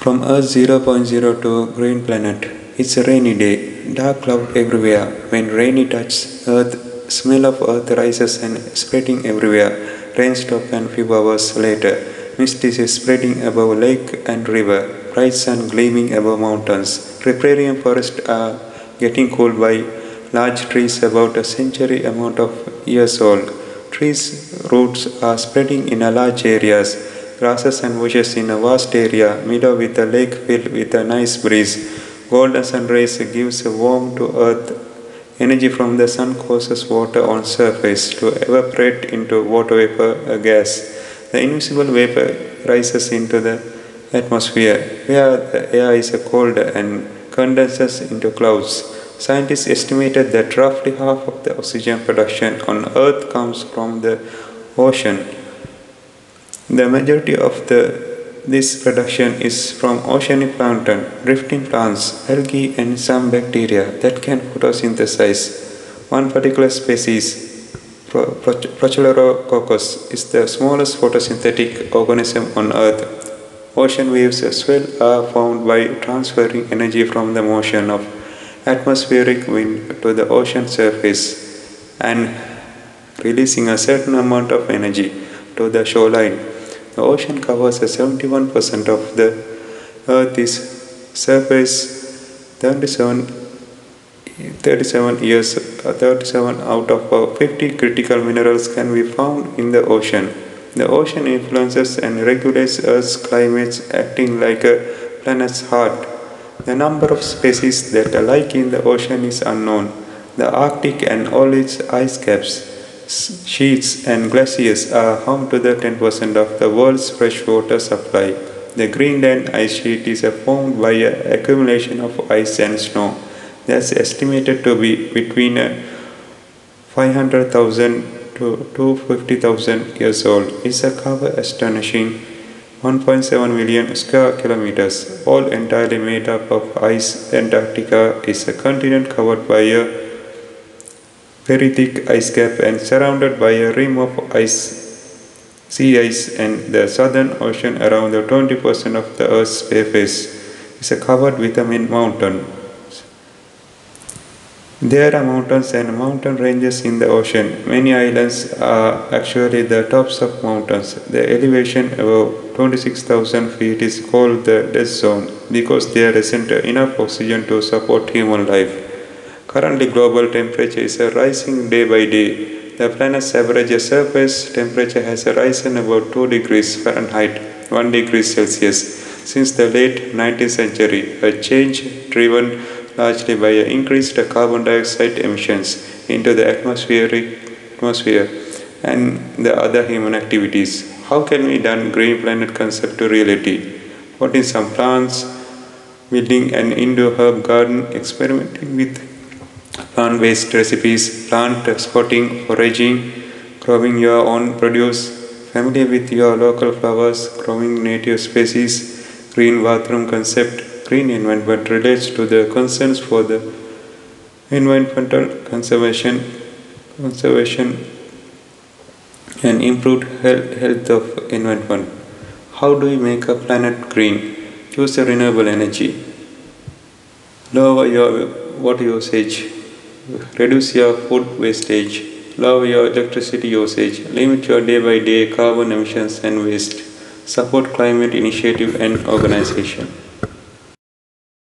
From Earth 0.0 to green planet. It's a rainy day. Dark cloud everywhere. When rainy touches Earth, smell of Earth rises and spreading everywhere. Rain stops and few hours later, mist is spreading above lake and river. Bright sun gleaming above mountains. Riparian forests are getting cooled by large trees about a century amount of years old. Trees' roots are spreading in a large areas, grasses and bushes in a vast area, meadow with a lake filled with a nice breeze. Golden sun rays gives warmth to earth. Energy from the sun causes water on surface to evaporate into water vapor, a gas. The invisible vapor rises into the atmosphere, where the air is colder and condenses into clouds. Scientists estimated that roughly half of the oxygen production on Earth comes from the ocean. The majority of this production is from oceanic plankton, drifting plants, algae, and some bacteria that can photosynthesize. One particular species, Prochlorococcus, is the smallest photosynthetic organism on Earth. Ocean waves as well are formed by transferring energy from the motion of atmospheric wind to the ocean surface and releasing a certain amount of energy to the shoreline. The ocean covers 71% of the Earth's surface. 37 out of 50 critical minerals can be found in the ocean. The ocean influences and regulates Earth's climate, acting like a planet's heart. The number of species that are like in the ocean is unknown. The Arctic and all its ice caps, sheets, and glaciers are home to the 10% of the world's freshwater supply. The Greenland ice sheet is formed by an accumulation of ice and snow that's estimated to be between 500,000 to 250,000 years old. It's a cover astonishing 1.7 million square kilometers, all entirely made up of ice. Antarctica is a continent covered by a very thick ice cap and surrounded by a rim of sea ice, and the southern ocean, around the 20% of the Earth's surface, is covered with a mountain. There are mountains and mountain ranges in the ocean. Many islands are actually the tops of mountains. The elevation above 26,000 feet is called the death zone because there isn't enough oxygen to support human life. Currently, global temperature is rising day by day. The planet's average surface temperature has risen about 2 degrees Fahrenheit, 1 degree Celsius, since the late 19th century, a change driven largely by increased carbon dioxide emissions into the atmosphere and the other human activities. How can we turn green planet concept to reality? Potting some plants, building an indoor herb garden, experimenting with plant-based recipes, plant spotting, foraging, growing your own produce, familiar with your local flowers, growing native species, green bathroom concept. Green environment relates to the concerns for the environmental conservation and improved health of environment. How do we make a planet green? Choose a renewable energy. Lower your water usage. Reduce your food wastage. Lower your electricity usage. Limit your day-by-day carbon emissions and waste. Support climate initiative and organization.